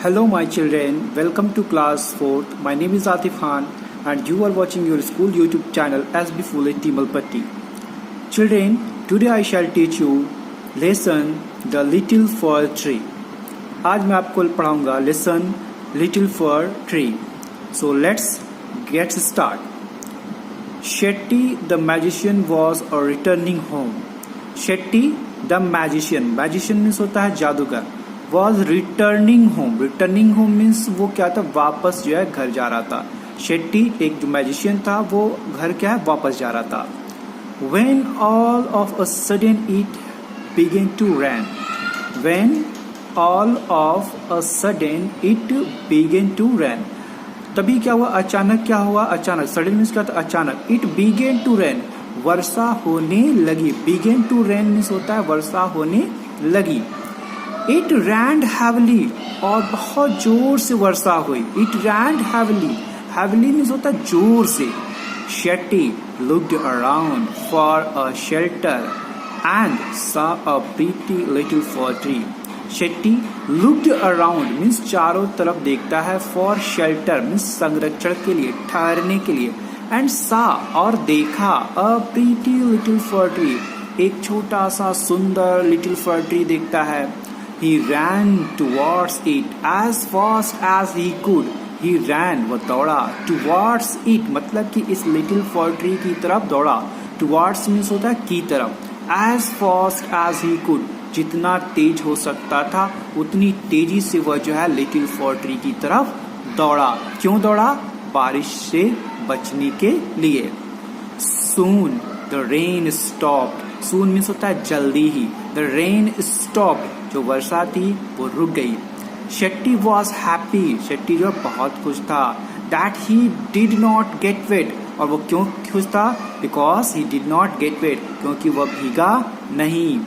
Hello my children, welcome to class 4th. My name is Atif Khan and you are watching your school YouTube channel SB Phule Timalpatti. Children, today I shall teach you lesson The Little Fir Tree. आज मैं आपको पढ़ाऊंगा lesson Little Fir Tree. So let's get start. Shetty the magician was returning home. Shetty the magician means होता है जादूगर. Was returning home. Returning home means वो क्या था, वापस जो है घर जा रहा था. शेट्टी एक जो मैजिशियन था वो घर क्या है वापस जा रहा था. When all of a sudden it began to rain. When all of a sudden it began to rain. तभी क्या हुआ, अचानक क्या हुआ, अचानक. सडन मीन्स क्या था, अचानक. It began to rain. वर्षा होने लगी. Began to rain मीन्स होता है वर्षा होने लगी. It rained heavily. और बहुत जोर से वर्षा हुई. It rained heavily. Heavily means होता है जोर से. Shetty looked around for a shelter and saw a pretty little fir tree. Shetty looked around means चारों तरफ देखता है. For shelter means संरक्षण के लिए, ठहरने के लिए. And saw और देखा a pretty little fir tree. एक छोटा सा सुंदर little fir tree देखता है. He ran towards it as fast as he could. He ran वो दौड़ा. Towards it मतलब कि इस little fir tree की तरफ दौड़ा. Towards means होता है की तरफ. As fast as he could जितना तेज हो सकता था उतनी तेजी से वह जो है little fir tree की तरफ दौड़ा. क्यों दौड़ा? बारिश से बचने के लिए. Soon the rain stopped. Soon means होता है जल्दी ही. The rain stopped. जो वर्षा थी वो रुक गई. Shetty was happy. शेट्टी जो बहुत खुश था. That he did not get wet. और वो क्यों खुश था? Because he did not get wet क्योंकि वह भीगा नहीं.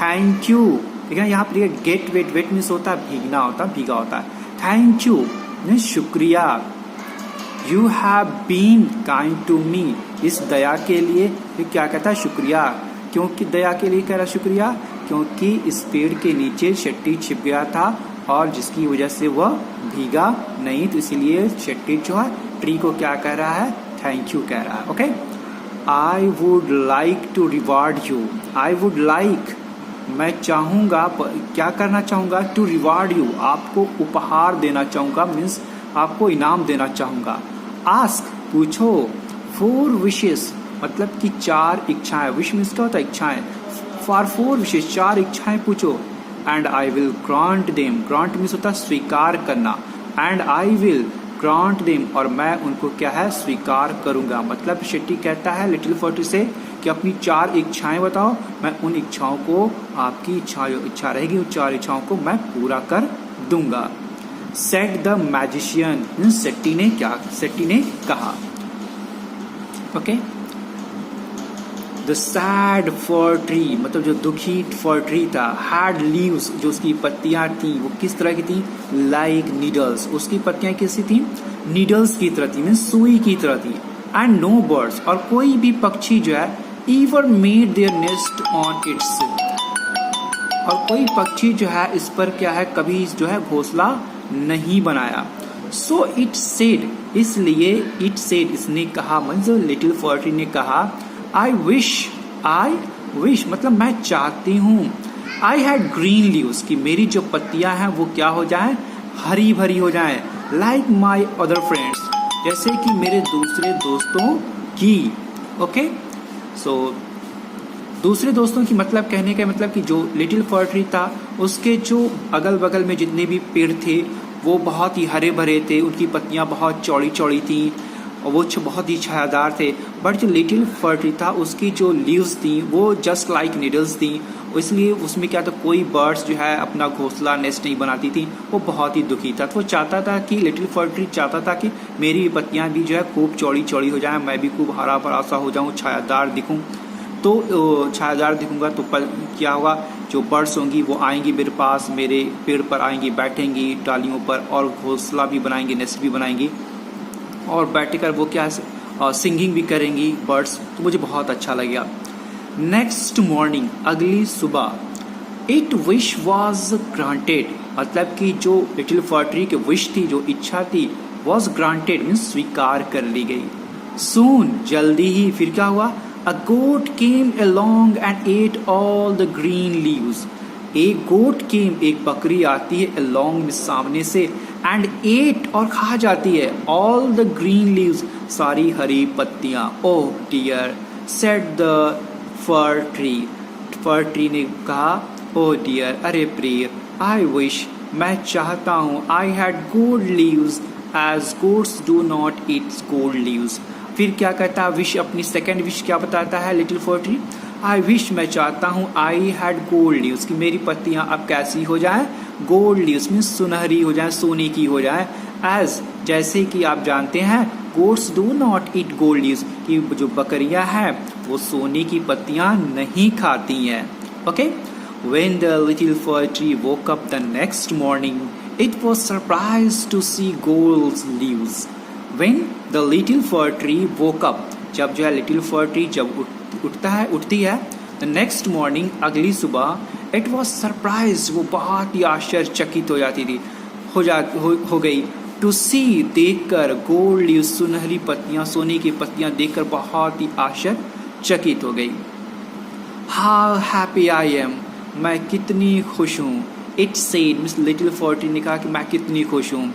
Thank you. ठीक है, यहाँ पर गेट वेट, वेट मीन्स होता है भीगना होता है, भीगा होता है. थैंक यू मीन्स शुक्रिया. You have been kind to me. इस दया के लिए क्या कहता है? शुक्रिया. क्योंकि दया के लिए कह रहा शुक्रिया क्योंकि इस पेड़ के नीचे शेट्टी छिप गया था और जिसकी वजह से वह भीगा नहीं. तो इसीलिए शेट्टी जो है ट्री को क्या कह रहा है? थैंक यू कह रहा है. Okay. I would like to reward you. I would like मैं चाहूंगा, क्या करना चाहूंगा? टू रिवार्ड यू आपको उपहार देना चाहूंगा. मीन्स आपको इनाम देना चाहूंगा. आस्क पूछो. 4 विशेस मतलब कि 4 इच्छाएं. विश मीन्स क्या होता है? इच्छाएं. फॉर 4 विशेष 4 इच्छाएं पूछो. And I will grant them. Grant means होता है स्वीकार करना. And I will grant them और मैं उनको क्या है स्वीकार करूंगा. मतलब शेट्टी कहता है लिटिल फर ट्री से कि अपनी 4 इच्छाएं बताओ, मैं उन इच्छाओं को, आपकी इच्छा रहेगी उन 4 इच्छाओं को मैं पूरा कर दूंगा. Said the magician. शेट्टी ने क्या, शेट्टी ने कहा. Okay. The sad fir tree मतलब जो दुखी फर ट्री था. had leaves जो उसकी पत्तियां थी वो किस तरह की थी? like needles. उसकी पत्तियां कैसी थी? needles की तरह थी, मीन्स सुई की तरह थी. and no birds और कोई भी पक्षी जो है ever made their nest on its. और कोई पक्षी जो है इस पर क्या है कभी जो है घोंसला नहीं बनाया. so it said इसलिए it said इसने कहा, मतलब लिटिल फर ट्री ने कहा. I wish मतलब मैं चाहती हूँ. I had green leaves कि मेरी जो पत्तियां हैं वो क्या हो जाएं? हरी भरी हो जाएं. Like my other friends जैसे कि मेरे दूसरे दोस्तों की. ओके. सो दूसरे दोस्तों की मतलब कहने का मतलब कि जो लिटिल फर ट्री था उसके जो अगल बगल में जितने भी पेड़ थे वो बहुत ही हरे भरे थे. उनकी पत्तियां बहुत चौड़ी चौड़ी थी और वो बहुत ही छायादार थे. बट जो लिटिल फर ट्री था उसकी जो लीव्स थी वो जस्ट लाइक नीडल्स थी. इसलिए उसमें क्या था, कोई बर्ड्स जो है अपना घोंसला नेस्ट नहीं बनाती थी. वो बहुत ही दुखी था. तो वो चाहता था कि लिटिल फर ट्री चाहता था कि मेरी पत्तियां भी जो है खूब चौड़ी चौड़ी हो जाएं, मैं भी खूब हरा भरा सा हो जाऊं, छायादार दिखूं. तो छायादार दिखूंगा तो क्या होगा, जो बर्ड्स होंगी वो आएंगी मेरे पास, मेरे पेड़ पर आएंगी, बैठेंगी डालियों पर और घोंसला भी बनाएंगी, नेस्ट भी बनाएंगी और बैठकर वो क्या सिंगिंग भी करेंगी बर्ड्स. तो मुझे बहुत अच्छा लगेगा. नेक्स्ट मॉर्निंग अगली सुबह इट विश वॉज ग्रांटेड, मतलब कि जो लिटिल फर ट्री की विश थी, जो इच्छा थी, वॉज ग्रांटेड मीन्स स्वीकार कर ली गई। सून जल्दी ही, फिर क्या हुआ? A goat came along and ate all the green leaves. एक गोट केम, एक बकरी आती है, अलोंग में सामने से, एंड एट और खा जाती है, ऑल द ग्रीन लीव्स, सारी हरी पत्तियां। Oh dear said the fir tree, fir tree ने कहा, ओह डियर, अरे प्रिय, आई विश, मैं चाहता हूँ, I had gold leaves as goats do not eat gold leaves. फिर क्या कहता है विश, अपनी सेकेंड विश क्या बताता है little fir tree? I wish, मैं चाहता हूँ, आई हैड गोल्ड लीव्स, कि मेरी पत्तियां अब कैसी हो जाए? गोल्ड लीव्स मीन्स सुनहरी हो जाए, सोने की हो जाए। एज, जैसे कि आप जानते हैं, goats do not eat gold leaves, कि जो बकरियां हैं वो सोने की पत्तियां नहीं खाती हैं। Okay. When the little fir tree woke up the next morning, it was surprised to see gold leaves. When the little fir tree woke up, जब जो है लिटिल फर ट्री जब उठती है, the next morning, अगली सुबह, it was surprised, वो बहुत ही आश्चर्यचकित हो जाती थी, हो गई, to see, देखकर, gold leaves, सुनहरी पत्तियां, सोने की पत्तियां देखकर बहुत ही आश्चर्यचकित हो गई। How happy I am, मैं कितनी खुश हूँ। It said, miss little fir tree ने कहा कि मैं कितनी खुश हूँ।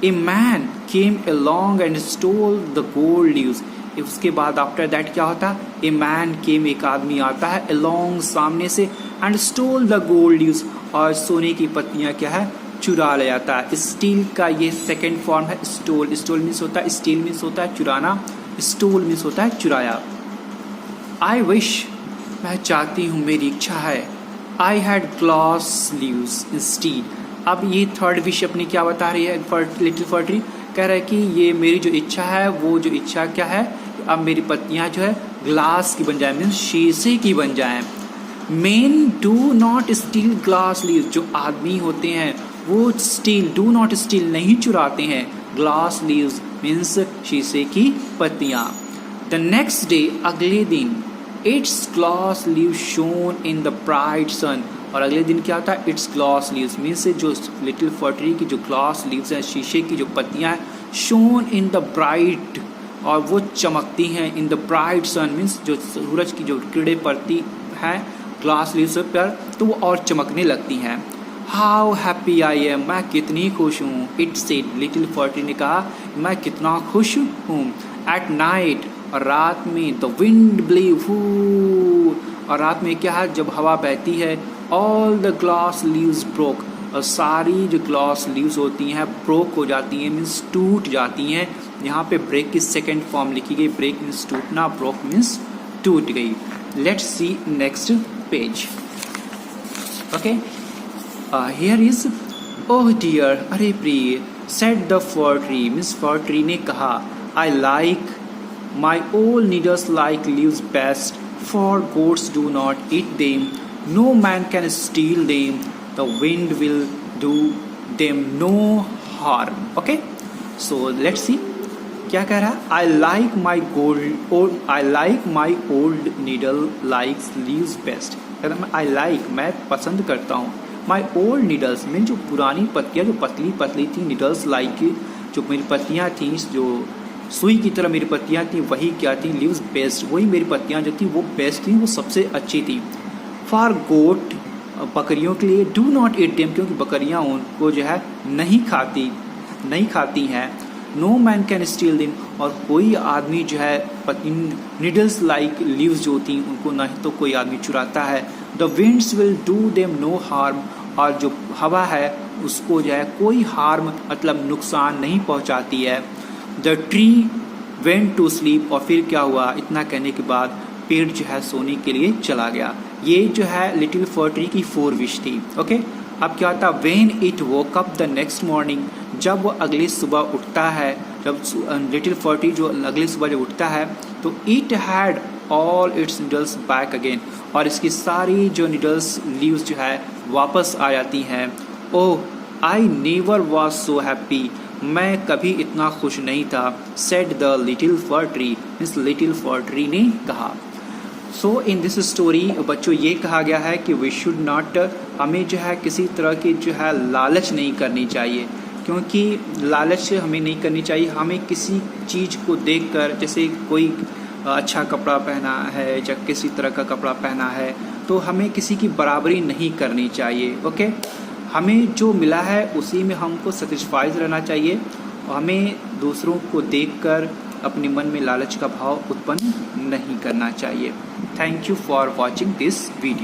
A man came along and stole the gold leaves. उसके बाद आफ्टर दैट क्या होता है? ए मैन केम, एक आदमी आता है, अलोंग, सामने से, and stole the gold leaves, और सोने की पत्तियाँ क्या है? चुरा ले जाता है। स्टील का ये सेकेंड फॉर्म है, स्टोल। स्टोल मीन्स होता है, स्टील मीन्स होता है चुराना, स्टोल मीन्स होता है चुराया। आई विश, मैं चाहती हूँ, मेरी इच्छा है, I had glass leaves instead. अब ये थर्ड विश अपनी क्या बता रही है लिटिल फर ट्री? कह रहा है कि ये मेरी जो इच्छा है, वो जो इच्छा क्या है, अब मेरी पत्तियां जो है ग्लास की बन जाए, मीन्स शीशे की बन जाए। Main do not steel glass leaves, जो आदमी होते हैं वो स्टील, डू नॉट स्टील, नहीं चुराते हैं, ग्लास लीव्स मीन्स शीशे की पत्तियां। द नेक्स्ट डे, अगले दिन, its glass leave shone in the bright sun, और अगले दिन क्या होता है? इट्स ग्लास लीव्स मीन्स जो लिटिल फर ट्री की जो ग्लास लीव्स हैं, शीशे की जो पत्तियां हैं, शोन इन द ब्राइट, और वो चमकती हैं, in the bright sun means जो सूरज की जो किरणें पड़ती हैं ग्लास लीव्स पर, तो वो और चमकने लगती हैं। हाउ हैप्पी आई एम, मैं कितनी खुश हूँ। It said, little fir tree ने कहा, मैं कितना खुश हूँ। एट नाइट, और रात में, द विंड ब्लेव, और रात में क्या है? जब हवा बहती है, all the glass leaves broke, और सारी जो ग्लास लीव्स होती हैं ब्रोक हो जाती हैं, मीन्स टूट जाती हैं। यहाँ पे ब्रेक की सेकेंड फॉर्म लिखी गई, ब्रेक मीन्स टूटना, ब्रोक मीन्स टूट गई। Let's see next page. Okay, here is, oh dear, अरे प्रिय, said the fir tree, means fir tree ने कहा, I like my old needles like leaves best, for goats do not eat them, no man can steal them, the wind will do them no harm. Okay, so let's see क्या कह रहा है? I like my old needle likes leaves best. I like, मैं पसंद करता हूँ, my old needles में जो पुरानी पत्तियाँ, जो पतली पतली थी, needles like, जो मेरी पत्तियाँ थी, जो सुई की तरह मेरी पत्तियां थी, वही क्या थी? लीव्स बेस्ट, वही मेरी पत्तियां जो थी वो बेस्ट थी, वो सबसे अच्छी थी। फॉर गोट, बकरियों के लिए, डू नॉट ईट देम, क्योंकि बकरियां उनको जो है नहीं खाती हैं। No man can steal them, और कोई आदमी जो है नीडल्स लाइक लीव्स जो थी उनको नहीं तो कोई आदमी चुराता है। The winds will do them no harm, और जो हवा है उसको जो है कोई हार्म मतलब नुकसान नहीं पहुंचाती है। The tree went to sleep, और फिर क्या हुआ? इतना कहने के बाद पेड़ जो है सोने के लिए चला गया। ये जो है लिटिल फर ट्री की 4 विश थी। ओके, अब क्या होता? When it woke up the next morning, जब वो अगली सुबह उठता है, जब लिटिल फर ट्री जो अगली सुबह जब उठता है, तो it had all it's needles back again, और इसकी सारी जो नीडल्स लीव्स जो है वापस आ जाती हैं। Oh, I never was so happy, मैं कभी इतना खुश नहीं था। Said the little fir tree, means little fir tree ने कहा। सो इन दिस स्टोरी बच्चों ये कहा गया है कि वी शुड नॉट, हमें जो है किसी तरह की जो है लालच नहीं करनी चाहिए, क्योंकि लालच हमें नहीं करनी चाहिए। हमें किसी चीज़ को देखकर, जैसे कोई अच्छा कपड़ा पहना है या किसी तरह का कपड़ा पहना है, तो हमें किसी की बराबरी नहीं करनी चाहिए। ओके, हमें जो मिला है उसी में हमको सेटिस्फाइड रहना चाहिए और हमें दूसरों को देखकर अपने मन में लालच का भाव उत्पन्न नहीं करना चाहिए। Thank you for watching this video.